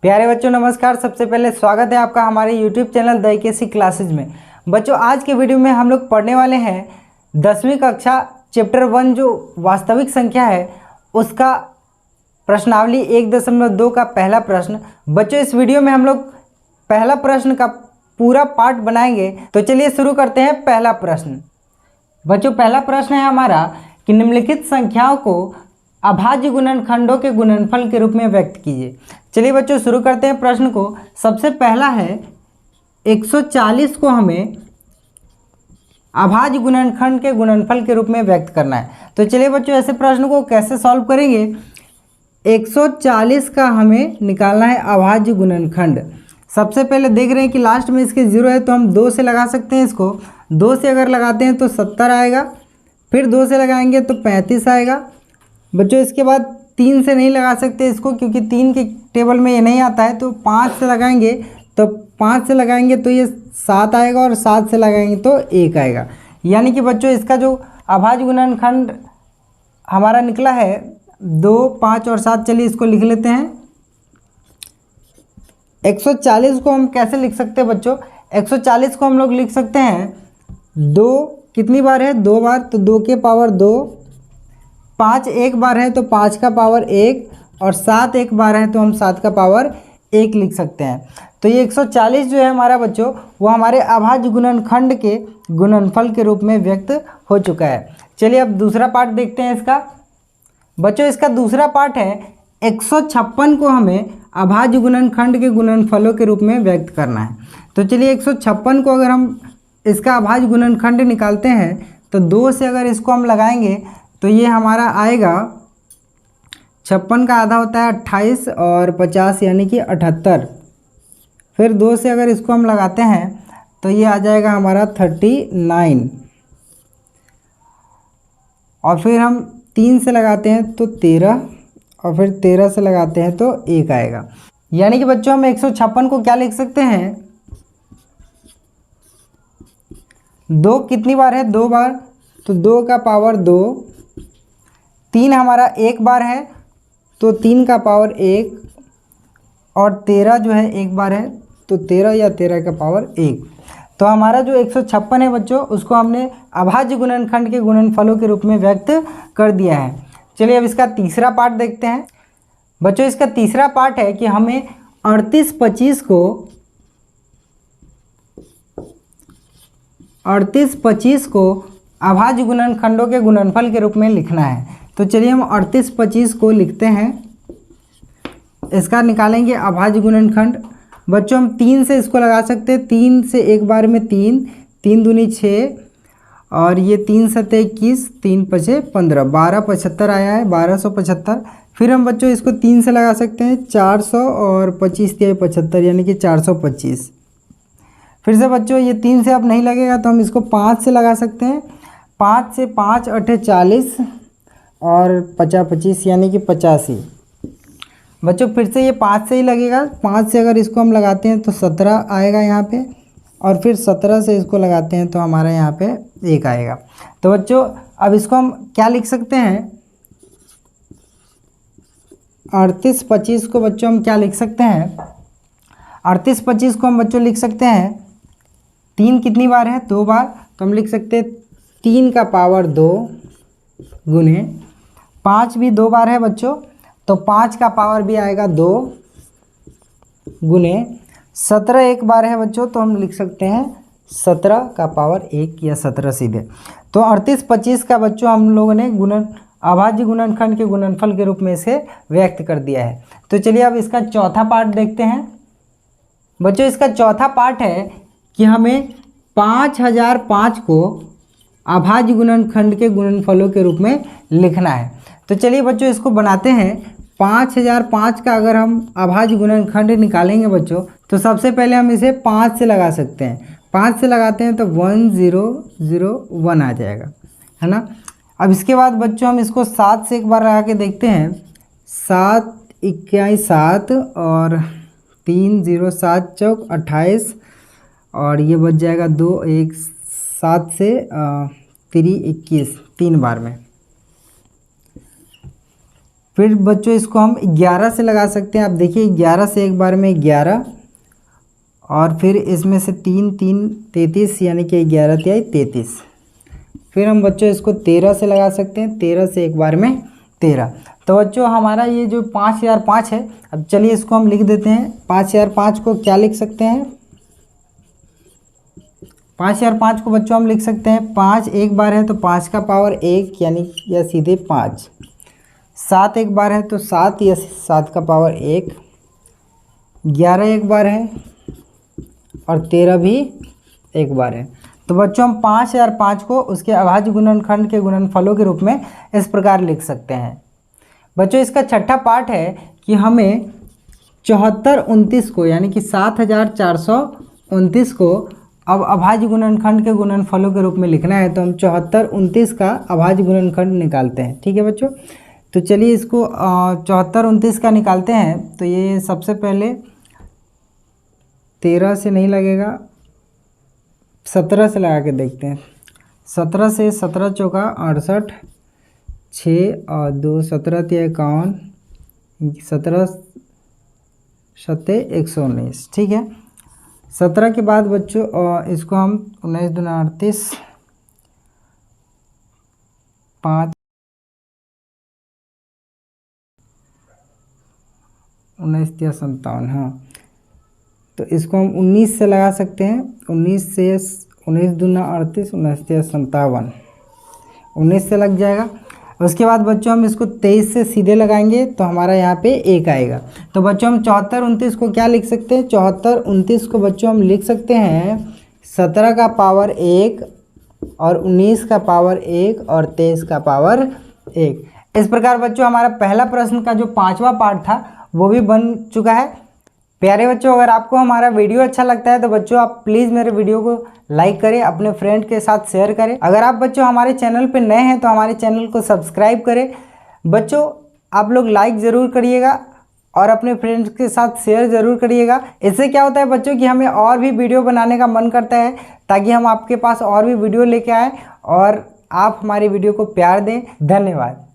प्यारे बच्चों नमस्कार। सबसे पहले स्वागत है आपका हमारे YouTube channel the KC classes में। बच्चों आज के वीडियो में हम लोग पढ़ने वाले हैं 10वीं कक्षा चैप्टर 1 जो वास्तविक संख्या है उसका प्रश्नावली 1.2 का पहला प्रश्न। बच्चों इस वीडियो में हम लोग पहला प्रश्न का पूरा पार्ट बनाएंगे। तो चलिए शुरू करते हैं पहला प्रश्न। बच्चों पहला प्रश्न है हमारा कि निम्नलिखित संख्याओं को अभाज्य गुणनखंडों के गुणनफल के रूप में व्यक्त कीजिए। चलिए बच्चों शुरू करते हैं प्रश्न को। सबसे पहला है 140 को हमें अभाज्य गुणनखंड के गुणनफल के रूप में व्यक्त करना है। तो चलिए बच्चों ऐसे प्रश्न को कैसे सॉल्व करेंगे। 140 का हमें निकालना है अभाज्य गुणनखंड। सबसे पहले देख रहे हैं कि लास्ट में इसके 0 है तो हम 2 से लगा सकते हैं। इसको 2 से अगर लगाते हैं तो 70 आएगा, फिर 2 से लगाएंगे तो 35 आएगा। बच्चों इसके बाद 3 से नहीं लगा सकते इसको क्योंकि 3 के टेबल में ये नहीं आता है। तो 5 से लगाएंगे तो 5 से लगाएंगे तो ये 7 आएगा और 7 से लगाएंगे तो 1 आएगा। यानी कि बच्चों इसका जो अभाज्य गुणनखंड हमारा निकला है 2, 5 और 7। चलिए इसको लिख लेते हैं। 140 को हम कैसे लिख सकते हैं बच्चों। 140 को हम लोग लिख सकते हैं 2 कितनी बार है 2 बार, तो 2 के पावर 2। 5 एक बार है तो 5 का पावर 1 और 7 एक बार है तो हम 7 का पावर 1 लिख सकते हैं। तो ये 140 जो है हमारा बच्चों वो हमारे अभाज्य गुणनखंड के गुणनफल के रूप में व्यक्त हो चुका है। चलिए अब दूसरा पार्ट देखते हैं इसका। बच्चों इसका दूसरा पार्ट है 156 को हमें अभाज्य गुणनखंड के गुणनफलों के रूप में व्यक्त करना है। तो चलिए 156 को अगर हम इसका अभाज्य गुणनखंड निकालते हैं तो 2 से अगर इसको हम लगाएंगे तो ये हमारा आएगा 56 का आधा होता है 28 और 50 यानी कि 78। फिर 2 से अगर इसको हम लगाते हैं तो ये आ जाएगा हमारा 39 और फिर हम 3 से लगाते हैं तो 13 और फिर 13 से लगाते हैं तो 1 आएगा। यानी कि बच्चों हम 156 को क्या लिख सकते हैं 2 कितनी बार है 2 बार, तो 2 का पावर 2। 3 हमारा एक बार है तो 3 का पावर 1 और 13 जो है एक बार है तो 13 या 13 का पावर 1। तो हमारा जो 156 है बच्चों उसको हमने अभाज्य गुणनखंड के गुणनफलों के रूप में व्यक्त कर दिया है। चलिए अब इसका तीसरा पार्ट देखते हैं। बच्चों इसका तीसरा पार्ट है कि हमें 3825 को अभाज्य गुणनखंडों के गुणनफल के रूप में लिखना है। तो चलिए हम 3825 को लिखते हैं। इसका निकालेंगे अभाज्य गुणनखंड। बच्चों हम 3 से इसको लगा सकते हैं। 3 से एक बार में 3, 3 दूनी 6 और ये 3 सत्ते 21, 3 पचे 15, 1275 आया है 1275। फिर हम बच्चों इसको 3 से लगा सकते हैं 400 और 25 तिया 75 यानी कि 425। फिर से बच्चों ये 3 से अब नहीं लगेगा तो हम इसको 5 से लगा सकते हैं। 5 से 5 8 40 और 50 25 यानी कि 85। बच्चों फिर से ये 5 से ही लगेगा। 5 से अगर इसको हम लगाते हैं तो 17 आएगा यहाँ पे और फिर 17 से इसको लगाते हैं तो हमारा यहाँ पे 1 आएगा। तो बच्चों अब इसको हम क्या लिख सकते हैं 3825 को बच्चों हम क्या लिख सकते हैं 3825 को हम बच्चों लिख सकते हैं 3 कितनी बार है 2 बार, तो हम लिख सकते हैं 3 का पावर 2 गुने 5 भी 2 बार है बच्चों तो 5 का पावर भी आएगा 2 गुने 17 एक बार है बच्चों तो हम लिख सकते हैं 17 का पावर 1 या 17 सीधे। तो 3825 का बच्चों हम लोगों ने अभाज्य गुणनखंड के गुणनफल के रूप में इसे व्यक्त कर दिया है। तो चलिए अब इसका चौथा पार्ट देखते हैं। बच्चों इसका चौथा पार्ट है कि हमें 5005 को अभाज्य गुणनखंड के गुणनफलों के रूप में लिखना है। तो चलिए बच्चों इसको बनाते हैं। 5005 का अगर हम अभाज्य गुणनखंड निकालेंगे बच्चों तो सबसे पहले हम इसे 5 से लगा सकते हैं। 5 से लगाते हैं तो 1001 आ जाएगा, है ना। अब इसके बाद बच्चों हम इसको 7 से एक बार लगा के देखते हैं। 7 21 7 और 3 0 7 चौक 28 और ये बच जाएगा 2 1 7 से 3 21 3 बार में। फिर बच्चों इसको हम 11 से लगा सकते हैं। आप देखिए 11 से एक बार में 11 और फिर इसमें से 3 3 33 यानी कि 11 तिहाई 33। फिर हम बच्चों इसको 13 से लगा सकते हैं, 13 से एक बार में 13। तो बच्चों हमारा ये जो 5005 है, अब चलिए इसको हम लिख देते हैं। 5005 को क्या लिख सकते हैं? 5005 को बच्चों हम लिख सकते हैं 5 एक बार है तो 5 का पावर 1 यानी या सीधे 5। 7 एक बार है तो 7 या 7 का पावर 1। 11 एक बार है और 13 भी एक बार है। तो बच्चों हम 5005 को उसके अभाज्य गुणनखंड के गुणनफलों के रूप में इस प्रकार लिख सकते हैं। बच्चों इसका छठा पार्ट है कि हमें 74 29 को यानी कि 7429 को अब अभाज्य गुणनखंड के गुणनफलों के रूप में लिखना है। तो हम 74 29 का अभाज्य गुणनखंड निकालते हैं। ठीक है बच्चों, तो चलिए इसको 74 29 का निकालते हैं। तो ये सबसे पहले 13 से नहीं लगेगा, 17 से लगा के देखते हैं। 17 से 17 चौका 68, 6 और 2 17 तिया 51, 17 सत्ते 119। ठीक है, 17 के बाद बच्चों इसको हम 19 दूना 38, 5 19 तिया 57। हाँ, तो इसको हम 19 से लगा सकते हैं। 19 से 19 दूना 38, 19 तिया 57, 19 से लग जाएगा। उसके बाद बच्चों हम इसको 23 से सीधे लगाएंगे तो हमारा यहाँ पे 1 आएगा। तो बच्चों हम 74 29 को क्या लिख सकते हैं? 74 29 को बच्चों हम लिख सकते हैं 17 का पावर 1 और 19 का पावर 1 और 23 का पावर 1। इस प्रकार बच्चों हमारा पहला प्रश्न का जो 5वां पार्ट था वो भी बन चुका है। प्यारे बच्चों, अगर आपको हमारा वीडियो अच्छा लगता है तो बच्चों आप प्लीज़ मेरे वीडियो को लाइक करें, अपने फ्रेंड के साथ शेयर करें। अगर आप बच्चों हमारे चैनल पे नए हैं तो हमारे चैनल को सब्सक्राइब करें। बच्चों आप लोग लाइक ज़रूर करिएगा और अपने फ्रेंड्स के साथ शेयर ज़रूर करिएगा। इससे क्या होता है बच्चों कि हमें और भी वीडियो बनाने का मन करता है ताकि हम आपके पास और भी वीडियो लेके आएँ और आप हमारी वीडियो को प्यार दें। धन्यवाद।